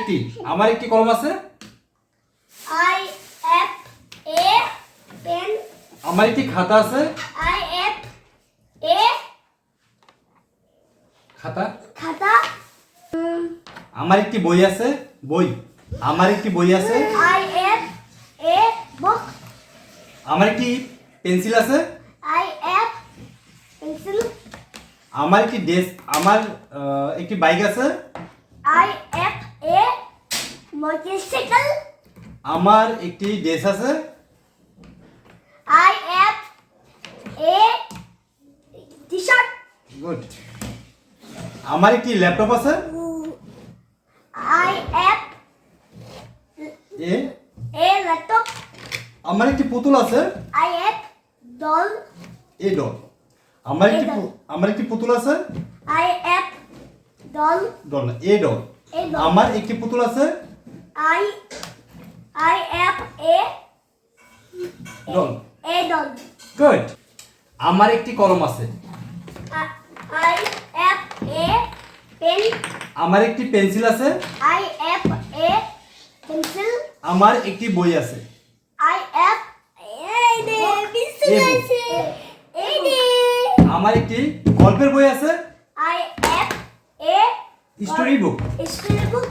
একটি আমার একটি কলম আছে I have a pen. আমার একটি খাতা আছে I have a খাতা khata. আমার একটি বই আছে বই আমার একটি বই আছে I have a book. আমার একটি পেন্সিল আছে I have pencil. আমার একটি ডেস্ক আমার একটি বাইক আছে I have a motorcycle. আমার একটি ড্রেস আছে I have a t-shirt. Good আমার একটি ল্যাপটপ আছে I have A a laptop. আমার একটি পুতুল আছে I have doll. A doll আমার একটি পুতুল আছে I have doll. ডল না এ ডল A doll. আমার একটি পুতুল আছে I have doll a doll. Good আমার একটি কলম আছে I have a pen. আমার একটি পেন্সিল আছে I have a pencil. আমার একটি বই আছে I have আমার একটি গল্পের বই আছে I have a story book story book.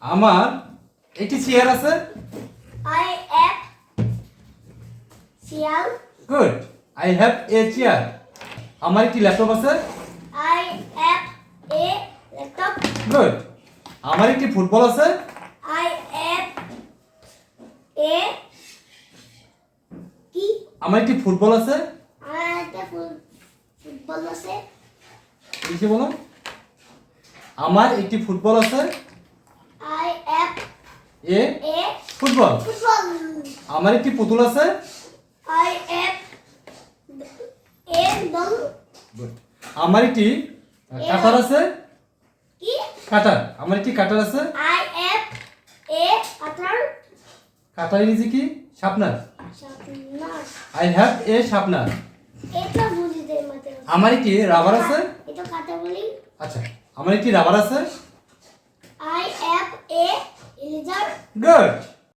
আমার একটি চেয়ার আছে I have chair. Good I have a chair আমার একটি ল্যাপটপ আছে I have a laptop. Good আমার একটি ফুটবল আছে I have a কি আমার একটি ফুটবল আছে আমার একটা ফুটবল আছে লিখে বলো আমার একটি ফুটবল আছে I have A a football football. আমার একটি পুতুল আছে I have a doll. Good. আমার একটি কাটার আছে কি কাটার আমার একটি কাটার আছে I have a cutter. কাটার ইংরেজি কি sharpener Sharpener. I have a sharpener এটা বুঝতে মতে আমার একটি রাবার আছে এটা কাটা বলি আচ্ছা আমার একটি রাবার আছে I have a eraser. Good